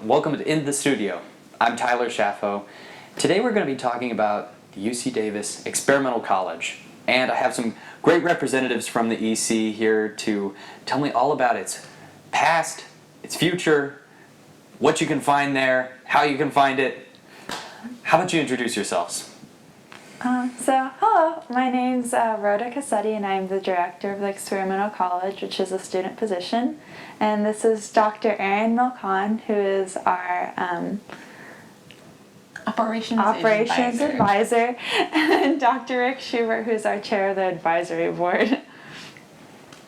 Welcome to In the Studio. I'm Tyler Shaffo. Today we're going to be talking about the UC Davis Experimental College. And I have some great representatives from the EC here to tell me all about its past, its future, what you can find there, how you can find it. How about you introduce yourselves? Hello, my name's Rhoda Coscetti, and I'm the director of the Experimental College, which is a student position. And this is Dr. Erin Melcon, who is our Operations advisor, and Dr. Rick Schubert, who's our chair of the advisory board.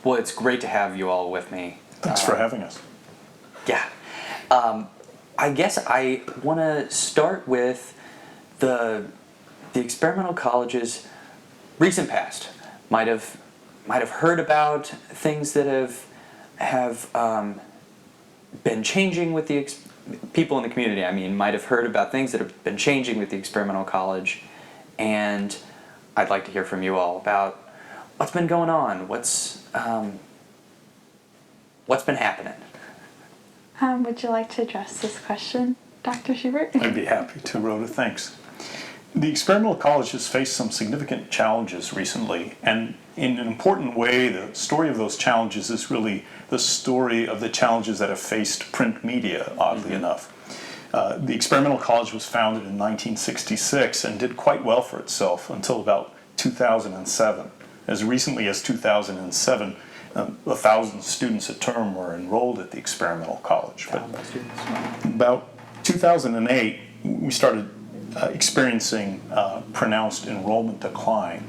Well, it's great to have you all with me. Thanks for having us. Yeah. I guess I want to start with the experimental college's recent past. Might have heard about things that have been changing with the people in the community. I mean, might have heard about things that have been changing with the experimental college, and I'd like to hear from you all about what's been going on. What's been happening? Would you like to address this question, Dr. Schubert? I'd be happy to, Rhoda. Thanks. The Experimental College has faced some significant challenges recently, and in an important way, the story of those challenges is really the story of the challenges that have faced print media, oddly enough. The Experimental College was founded in 1966 and did quite well for itself until about 2007. As recently as 2007, 1,000 students a term were enrolled at the Experimental College. But about 2008, we started experiencing pronounced enrollment decline.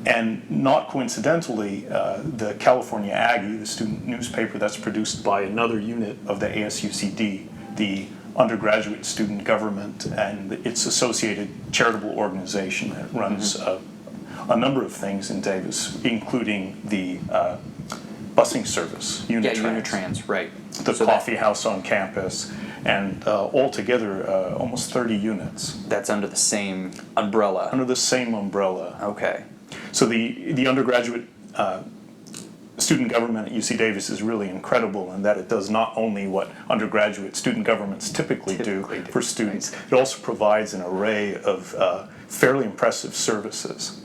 And not coincidentally, the California Aggie, the student newspaper that's produced by another unit of the ASUCD, the undergraduate student government, and its associated charitable organization that runs a number of things in Davis, including the busing service, Unitrans, right. The coffee house on campus, and altogether almost 30 units. That's under the same umbrella. Under the same umbrella. Okay. So the undergraduate student government at UC Davis is really incredible in that it does not only what undergraduate student governments typically do for students, it also provides an array of fairly impressive services.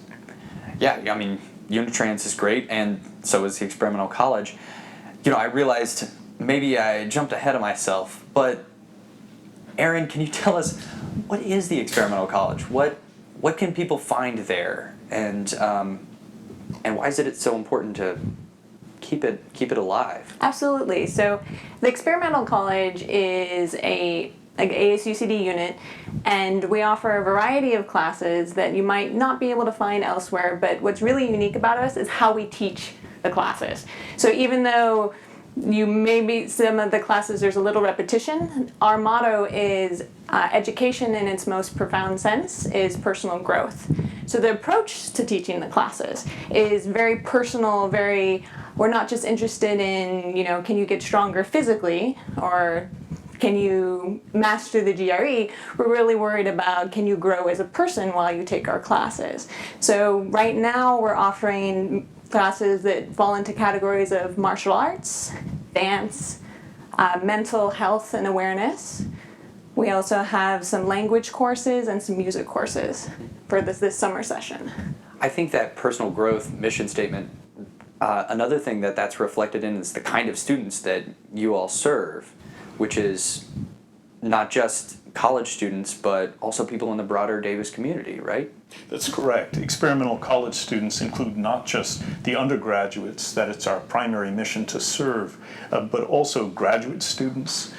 Yeah, I mean, Unitrans is great, and so is the Experimental College. You know, I realized maybe I jumped ahead of myself, but Erin, can you tell us, what is the Experimental College? What can people find there, and why is it so important to keep it alive? Absolutely. So the Experimental College is a ASUCD unit, and we offer a variety of classes that you might not be able to find elsewhere, but what's really unique about us is how we teach the classes. So even though you maybe some of the classes there's a little repetition, our motto is education in its most profound sense is personal growth. So the approach to teaching the classes is very personal, we're not just interested in, can you get stronger physically or can you master the GRE? We're really worried about, can you grow as a person while you take our classes? So right now we're offering classes that fall into categories of martial arts, dance, mental health and awareness. We also have some language courses and some music courses for this summer session. I think that personal growth mission statement, another thing that's reflected in is the kind of students that you all serve, which is not just college students, but also people in the broader Davis community, right? That's correct. Experimental college students include not just the undergraduates that it's our primary mission to serve, but also graduate students,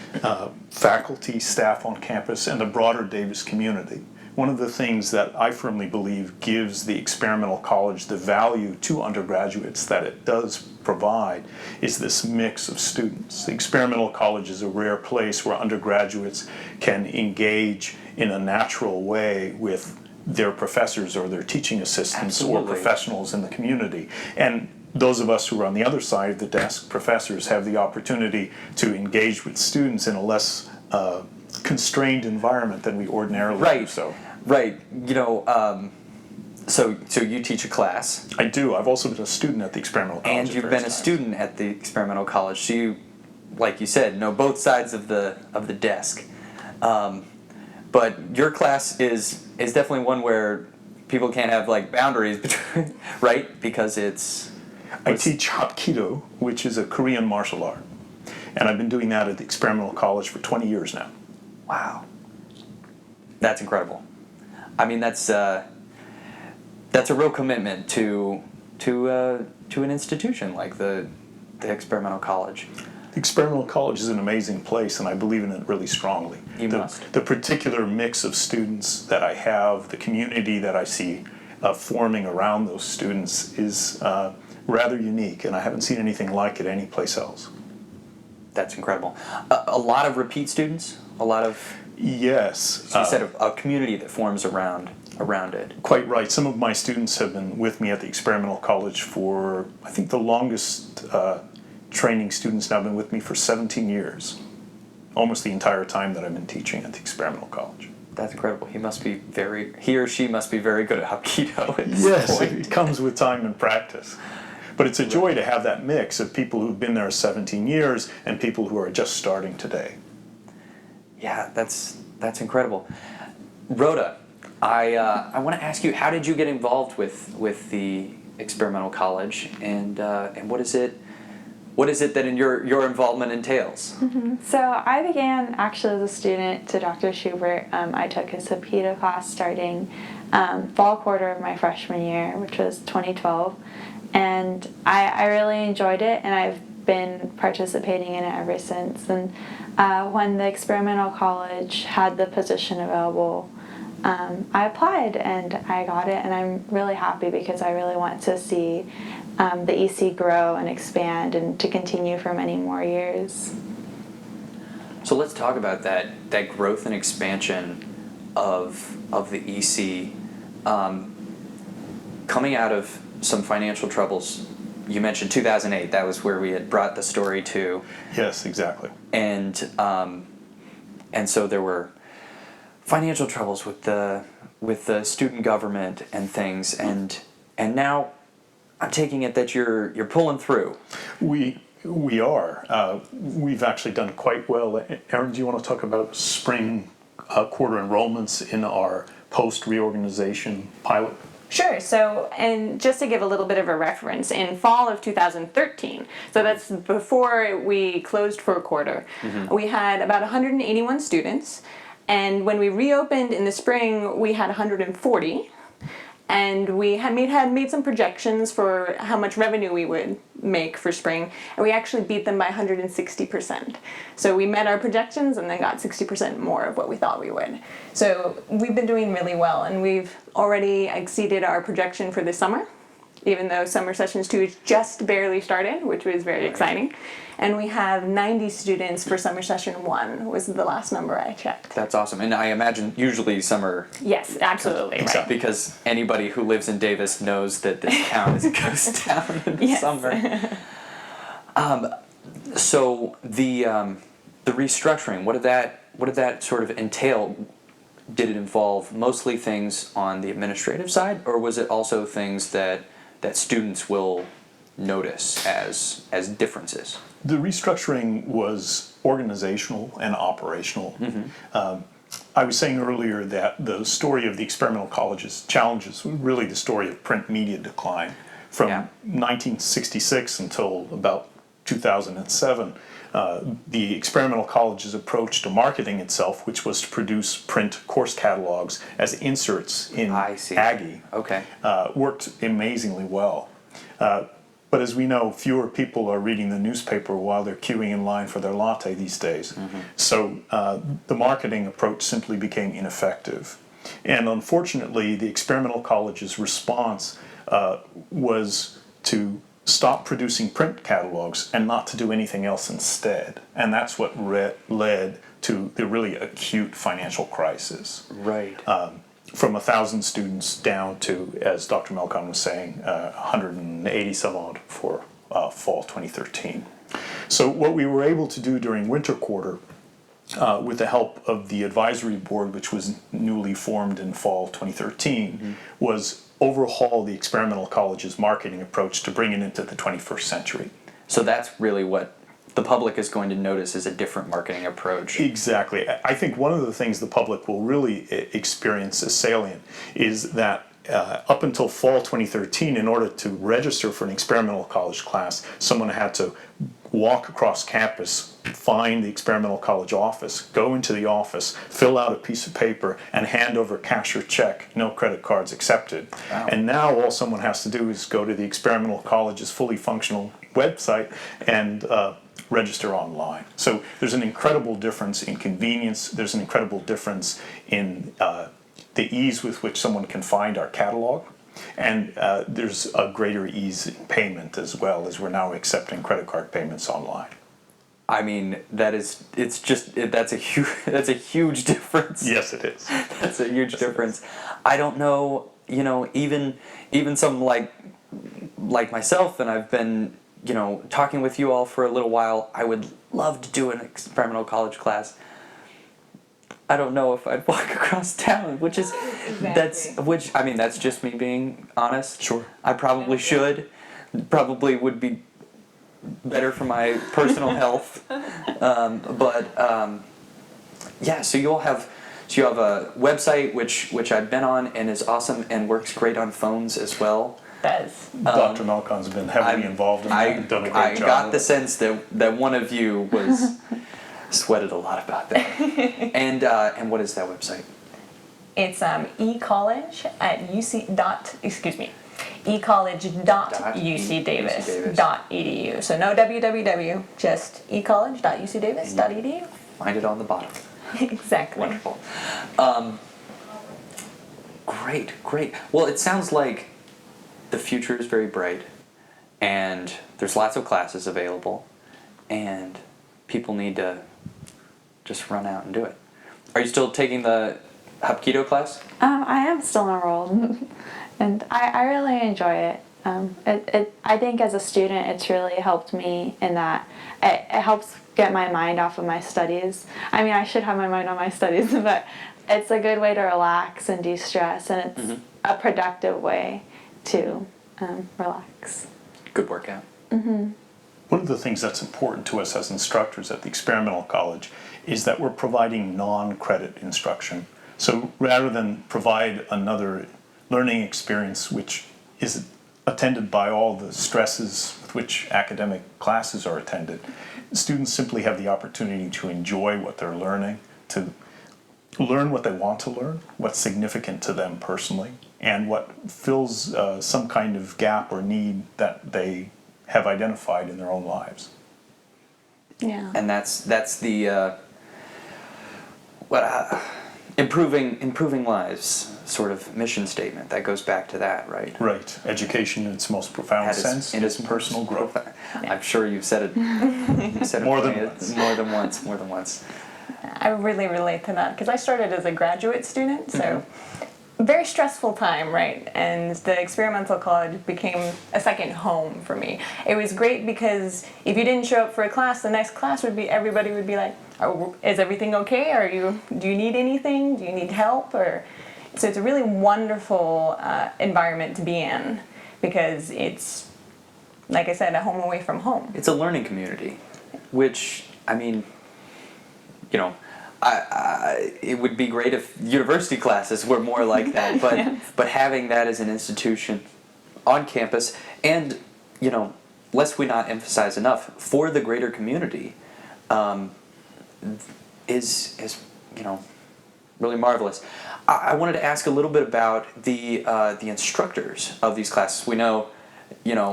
faculty, staff on campus, and the broader Davis community. One of the things that I firmly believe gives the Experimental College the value to undergraduates that it does provide is this mix of students. The Experimental College is a rare place where undergraduates can engage in a natural way with their professors or their teaching assistants or professionals in the community. And those of us who are on the other side of the desk, professors, have the opportunity to engage with students in a less constrained environment than we ordinarily do so. Right. So you teach a class. I do. I've also been a student at the Experimental College. And you've been a student at the Experimental College. So like you said, know both sides of the desk. But your class is definitely one where people can't have like boundaries between, right? Because I teach Hapkido, which is a Korean martial art. And I've been doing that at the Experimental College for 20 years now. wow, that's incredible. I mean, that's a real commitment to an institution like the Experimental College. The Experimental College is an amazing place, and I believe in it really strongly. You must. The particular mix of students that I have, the community that I see forming around those students is rather unique, and I haven't seen anything like it anyplace else. That's incredible. A lot of repeat students. A lot of. Yes. You said a community that forms around it. Quite right. Some of my students have been with me at the Experimental College for, I think the longest training students now have been with me for 17 years. Almost the entire time that I've been teaching at the Experimental College. That's incredible. He or she must be very good at Hapkido at this Yes, point. it comes with time and practice. But it's a joy to have that mix of people who've been there 17 years and people who are just starting today. Yeah, that's incredible. Rhoda, I want to ask you, how did you get involved with the Experimental College, and what is it that in your involvement entails? So I began actually as a student to Dr. Schubert. I took his Hapkido class starting fall quarter of my freshman year, which was 2012. And I really enjoyed it, and I've been participating in it ever since. And when the Experimental College had the position available, I applied and I got it, and I'm really happy because I really want to see the EC grow and expand and to continue for many more years. So let's talk about that growth and expansion of the EC, coming out of some financial troubles. You mentioned 2008. That was where we had brought the story to. Yes, exactly. And so there were financial troubles with the student government and things, and now I'm taking it that you're pulling through. We are. We've actually done quite well. Erin, do you want to talk about spring quarter enrollments in our post-reorganization pilot? Sure. So, and just to give a little bit of a reference, in fall of 2013, so that's before we closed for a quarter, we had about 181 students, and when we reopened in the spring, we had 140. And we had made some projections for how much revenue we would make for spring, and we actually beat them by 160%. So we met our projections and then got 60% more of what we thought we would. So we've been doing really well, and we've already exceeded our projection for this summer, even though summer sessions 2 just barely started, which was very exciting. And we have 90 students for summer session 1 was the last number I checked. That's awesome. And I imagine usually summer. Yes, absolutely. Right. Because anybody who lives in Davis knows that this town is a ghost town in the Yes. summer. So the restructuring, what did that sort of entail? Did it involve mostly things on the administrative side, or was it also things that students will notice as differences? The restructuring was organizational and operational. I was saying earlier that the story of the Experimental College's challenges was really the story of print media decline. From 1966 until about 2007, the Experimental College's approach to marketing itself, which was to produce print course catalogs as inserts in Aggie, worked amazingly well. But as we know, fewer people are reading the newspaper while they're queuing in line for their latte these days. So the marketing approach simply became ineffective. And unfortunately, the Experimental College's response was to stop producing print catalogs and not to do anything else instead. And that's what led to the really acute financial crisis. Right. From 1,000 students down to, as Dr. Melcon was saying, 180 some odd for fall 2013. So what we were able to do during winter quarter, with the help of the advisory board, which was newly formed in fall 2013, was overhaul the Experimental College's marketing approach to bring it into the 21st century. So that's really what the public is going to notice is a different marketing approach. Exactly. I think one of the things the public will really experience as salient is that up until fall 2013, in order to register for an experimental college class, someone had to walk across campus, find the experimental college office, go into the office, fill out a piece of paper, and hand over cash or check, no credit cards accepted. Wow. And now all someone has to do is go to the experimental college's fully functional website and register online. So there's an incredible difference in convenience. There's an incredible difference in the ease with which someone can find our catalog. And there's a greater ease in payment as well, as we're now accepting credit card payments online. I mean, that's a huge difference. Yes, it is. That's a huge difference. I don't know, even some like myself, and I've been, talking with you all for a little while. I would love to do an experimental college class. I don't know if I'd walk across town, which is that's just me being honest. Sure. I probably should. Probably would be better for my personal health. Yeah, so you have a website which I've been on and is awesome and works great on phones as well. Does. Dr. Melcon's been heavily involved in that and done a great I job. got the sense that one of you was sweated a lot about that. And what is that website? It's ecollege.ucdavis.edu. So no www, just ecollege.ucdavis.edu. Find it on the bottom. Exactly. Wonderful. Great. Well, it sounds like the future is very bright, and there's lots of classes available, and people need to just run out and do it. Are you still taking the Hapkido class? I am still enrolled, and I really enjoy it. I think as a student, it's really helped me in that it helps get my mind off of my studies. I mean, I should have my mind on my studies, but it's a good way to relax and de-stress, and it's a productive way to relax. Good workout. One of the things that's important to us as instructors at the Experimental College is that we're providing non-credit instruction. So rather than provide another learning experience which is attended by all the stresses with which academic classes are attended, students simply have the opportunity to enjoy what they're learning, to learn what they want to learn, what's significant to them personally, and what fills some kind of gap or need that they have identified in their own lives. Yeah. And that's the improving lives sort of mission statement that goes back to that, right? Right. Education in its most profound sense is personal growth. I'm sure you've said it. You said it More than once. More than once. I really relate to that because I started as a graduate student, so very stressful time, right? And the experimental college became a second home for me. It was great because if you didn't show up for a class, the next class would be, everybody would be like, is everything okay? Do you need anything? Do you need help? So it's a really wonderful environment to be in because it's, like I said, a home away from home. It's a learning community, which, I mean, it would be great if university classes were more like that, but Yes. but having that as an institution on campus, and lest we not emphasize enough, for the greater community, is really marvelous. I wanted to ask a little bit about the instructors of these classes. We know,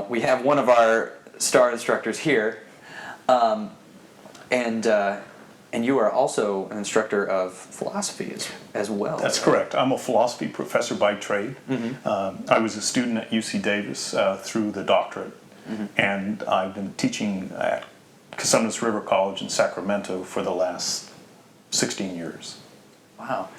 we have one of our star instructors here, and you are also an instructor of philosophy as well. That's correct. I'm a philosophy professor by trade. I was a student at UC Davis through the doctorate, and I've been teaching at Coscetti River College in Sacramento for the last 16 years. Wow.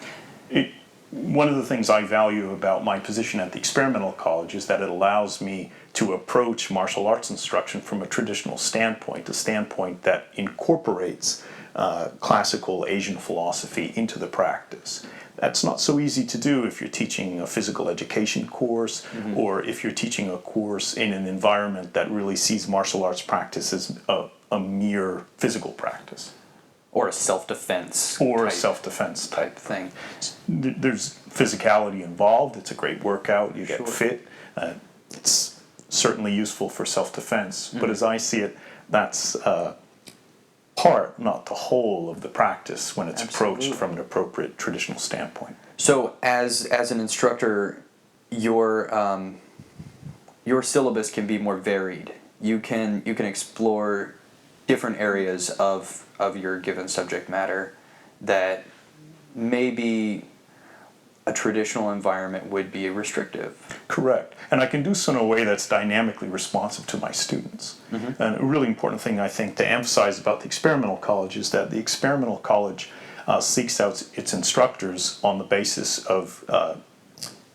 One of the things I value about my position at the Experimental College is that it allows me to approach martial arts instruction from a traditional standpoint, a standpoint that incorporates classical Asian philosophy into the practice. That's not so easy to do if you're teaching a physical education course, or if you're teaching a course in an environment that really sees martial arts practice as a mere physical practice. Or a self-defense. Or a type- self-defense type thing. There's physicality involved. It's a great workout. You get Sure. fit. It's certainly useful for self-defense. But as I see it, that's part, not the whole, of the practice when it's approached Absolutely. from an appropriate traditional standpoint. So as an instructor, your syllabus can be more varied. You can explore different areas of your given subject matter that maybe a traditional environment would be restrictive. Correct. And I can do so in a way that's dynamically responsive to my students. And a really important thing, I think, to emphasize about the experimental college is that the experimental college seeks out its instructors on the basis of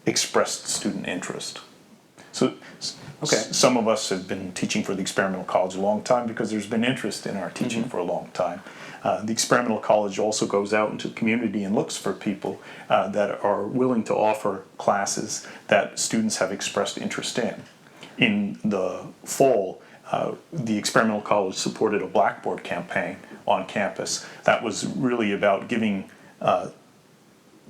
expressed student interest. So some of us have been teaching for the experimental college a long time because there's been interest in our teaching for a long time. The experimental college also goes out into the community and looks for people that are willing to offer classes that students have expressed interest in. In the fall, the experimental college supported a Blackboard campaign on campus that was really about giving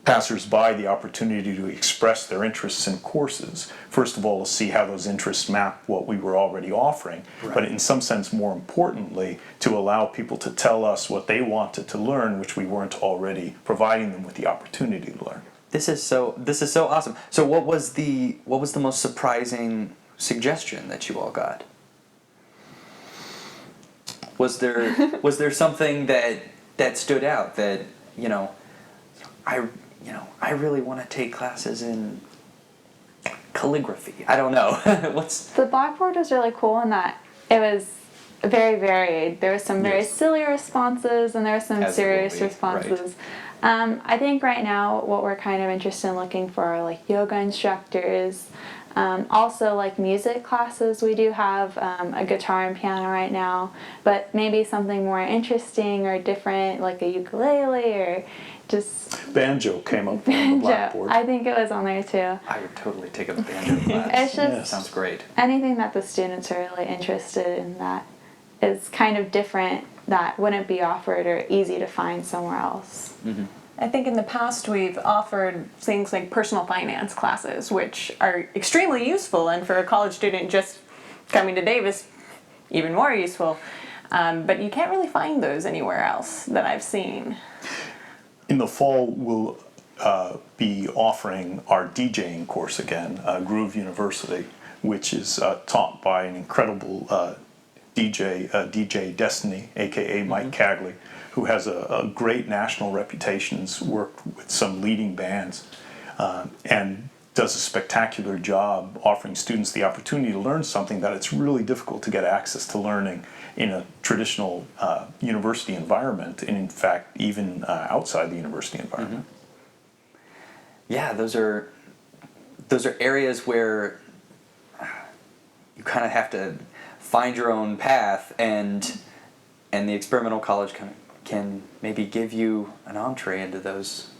passers-by the opportunity to express their interests in courses. First of all, to see how those interests map what we were already offering, but in some sense, more importantly, to allow people to tell us what they wanted to learn, which we weren't already providing them with the opportunity to learn. This is so awesome. So what was the most surprising suggestion that you all got? Was there something that stood out that, I really want to take classes in calligraphy. I don't know. The Blackboard was really cool in that it was very varied. There was some very silly responses and there were some As it serious will be, responses. I think right now what we're kind of interested in looking for are like yoga instructors. Also like music classes. We do have a guitar and piano right now, but maybe something more interesting or different like a ukulele or just Banjo came up on the banjo. Blackboard. I think it was on there too. I would totally take a banjo class. It's just Sounds great. anything that the students are really interested in that is kind of different that wouldn't be offered or easy to find somewhere else. I think in the past we've offered things like personal finance classes, which are extremely useful, and for a college student just coming to Davis, even more useful. But you can't really find those anywhere else that I've seen. In the fall, we'll be offering our DJing course again, Groove University, which is taught by an incredible DJ Destiny, aka Mike Cagley, who has a great national reputation, has worked with some leading bands, and does a spectacular job offering students the opportunity to learn something that it's really difficult to get access to learning in a traditional university environment, and in fact, even outside the university environment. Yeah, those are areas where you kind of have to find your own path, and the experimental college can maybe give you an entree into those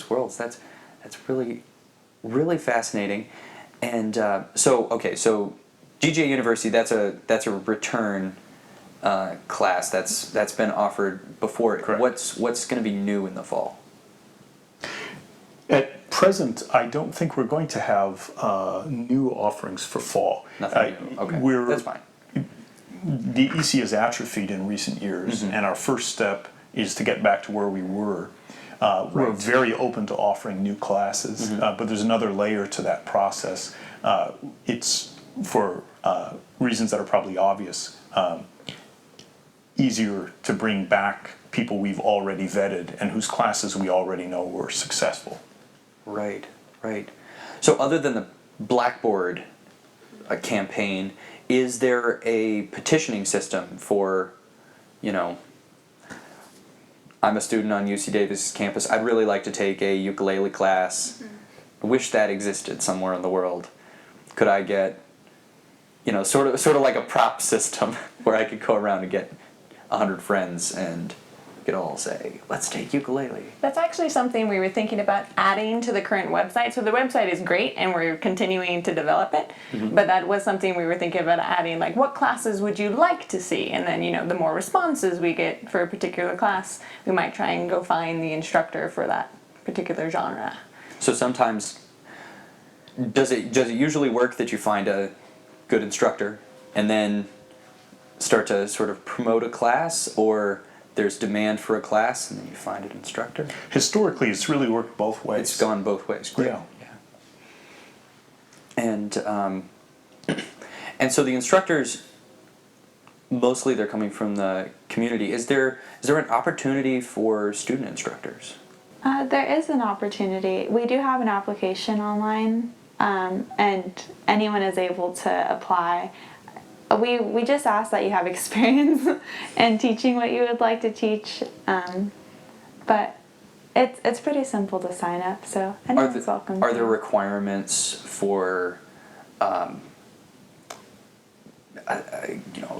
worlds. That's really fascinating. And so GJ University, that's a return class that's been offered before. Correct. What's going to be new in the fall? At present, I don't think we're going to have new offerings for fall. Nothing new. Okay, that's fine. The EC has atrophied in recent years, and our first step is to get back to where we were. We're very open to offering new classes, but there's another layer to that process. It's, for reasons that are probably obvious, easier to bring back people we've already vetted and whose classes we already know were successful. Right. So other than the Blackboard campaign, is there a petitioning system for, I'm a student on UC Davis campus, I'd really like to take a ukulele class. I wish that existed somewhere in the world. Could I get, sort of like a prop system where I could go around and get 100 friends and could all say, let's take ukulele. That's actually something we were thinking about adding to the current website. So the website is great and we're continuing to develop it, but that was something we were thinking about adding, like what classes would you like to see? And then, the more responses we get for a particular class, we might try and go find the instructor for that particular genre. So sometimes, does it usually work that you find a good instructor and then start to sort of promote a class, or there's demand for a class and then you find an instructor? Historically, it's really worked both ways. It's gone both ways. Great. Yeah. And and so the instructors, mostly they're coming from the community. Is there an opportunity for student instructors? There is an opportunity. We do have an application online, and anyone is able to apply. We just ask that you have experience in teaching what you would like to teach, but it's pretty simple to sign up, so anyone's welcome. Are there requirements for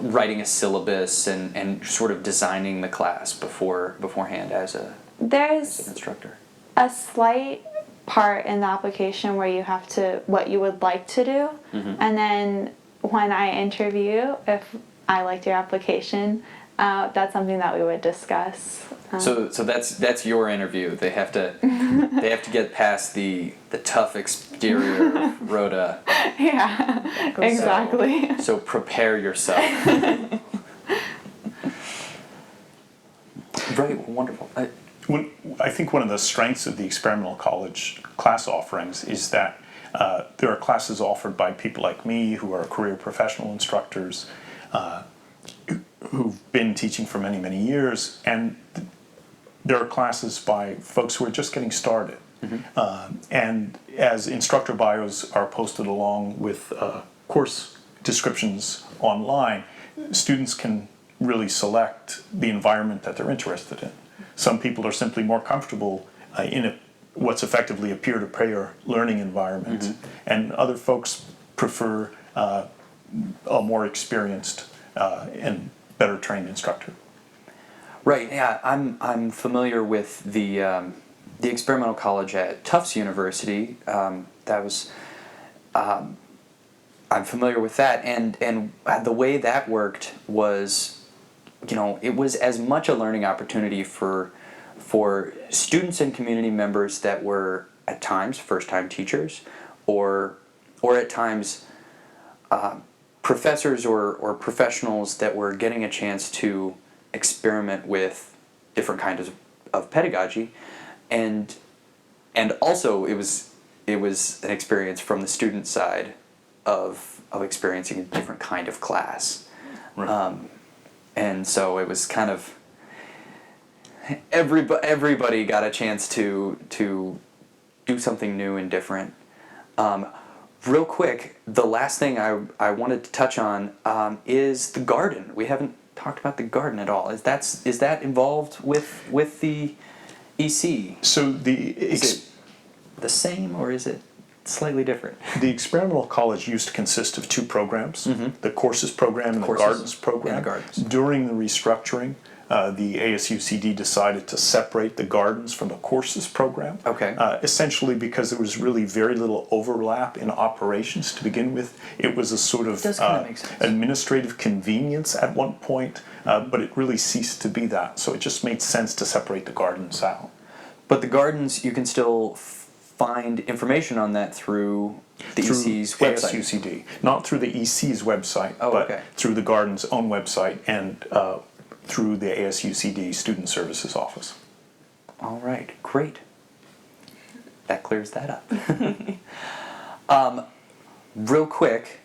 writing a syllabus and sort of designing the class beforehand as an There's instructor? a slight part in the application where you have to what you would like to do, and then when I interview, if I liked your application, that's something that we would discuss. So that's your interview. They have to get past the tough exterior of Rhoda. Yeah, exactly. So prepare yourself. Right, wonderful. I think one of the strengths of the experimental college class offerings is that there are classes offered by people like me who are career professional instructors who've been teaching for many, many years, and there are classes by folks who are just getting started. And as instructor bios are posted along with course descriptions online, students can really select the environment that they're interested in. Some people are simply more comfortable in what's effectively a peer-to-peer learning environment, and other folks prefer a more experienced and better trained instructor. Right. Yeah, I'm familiar with the experimental college at Tufts University. I'm familiar with that, and the way that worked was, it was as much a learning opportunity for students and community members that were at times first-time teachers, or at times professors or professionals that were getting a chance to experiment with different kinds of pedagogy, and also it was an experience from the student side of experiencing a different kind of class. Right. And so it was kind of everybody got a chance to do something new and different. Real quick, the last thing I wanted to touch on is the garden. We haven't talked about the garden at all. Is that involved with the EC? So Is it the same, or is it slightly different? the experimental college used to consist of two programs, the courses program and the Courses gardens program. and the gardens. During the restructuring, the ASUCD decided to separate the gardens from the courses program. Okay. Essentially because there was really very little overlap in operations to begin with. It was a sort of Does kinda make sense. administrative convenience at one point, but it really ceased to be that. So it just made sense to separate the gardens out. But the gardens, you can still find information on that through the EC's website. ASUCD, not through the EC's website, Oh, but okay. through the garden's own website and through the ASUCD Student Services Office. All right, great. That clears that up. Real quick,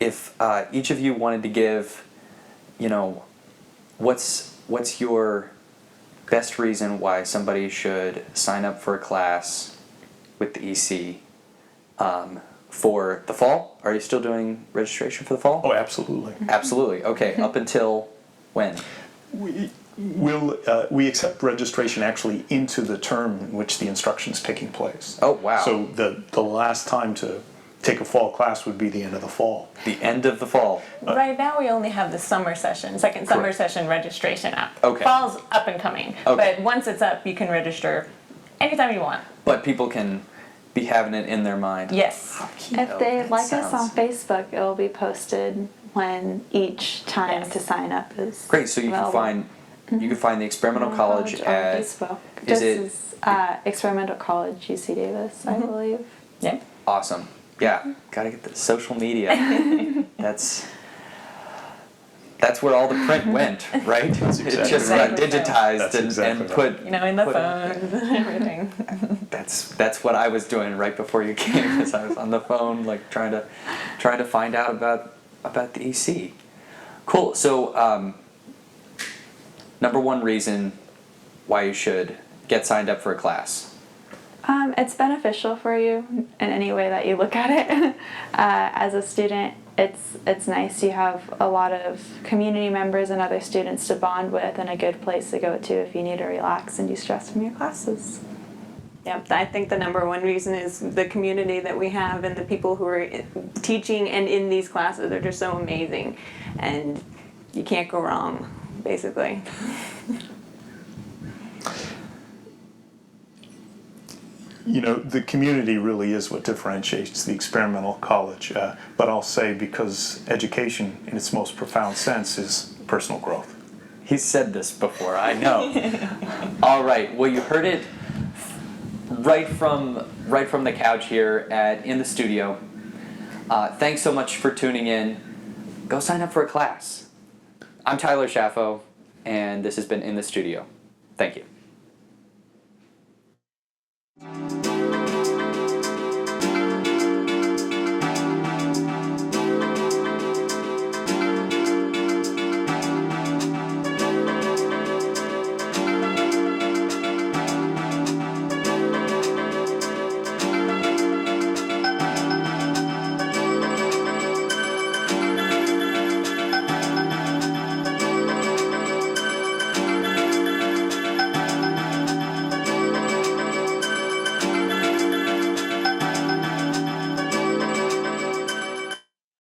if each of you wanted to give, what's your best reason why somebody should sign up for a class with the EC for the fall? Are you still doing registration for the fall? Oh, absolutely. Absolutely. Okay, up until when? We accept registration actually into the term in which the instruction is taking place. Oh, wow. So the last time to take a fall class would be the end of the fall. The end of the fall. Right now, we only have the summer session, second summer Correct. session registration up. Okay. Fall's up and coming, Okay. but once it's up, you can register anytime you want. But people can be having it in their mind. Yes. If they That like us on sounds- Facebook, it will be posted when each time Yes. to sign up is Great, so you can available. find the Experimental College on at Facebook. is This it- is Experimental College UC Davis, I believe. Yep. awesome. Yeah, gotta get the social media. That's where all the print went, right? That's It exactly just right. got digitized That's and, exactly and right. put. You know, in the Put it- phones and everything. That's what I was doing right before you came, because I was on the phone, like trying to find out about the EC. Cool. So, number one reason why you should get signed up for a class. It's beneficial for you in any way that you look at it. As a student, it's nice. You have a lot of community members and other students to bond with, and a good place to go to if you need to relax and de-stress from your classes. Yep, I think the number one reason is the community that we have and the people who are teaching and in these classes are just so amazing, and you can't go wrong, basically. You know, the community really is what differentiates the experimental college. But I'll say, because education in its most profound sense is personal growth. He's said this before, I know. All right. Well, you heard it right from the couch here in the studio. Thanks so much for tuning in. Go sign up for a class. I'm Tyler Shaffo, and this has been In the Studio. Thank you.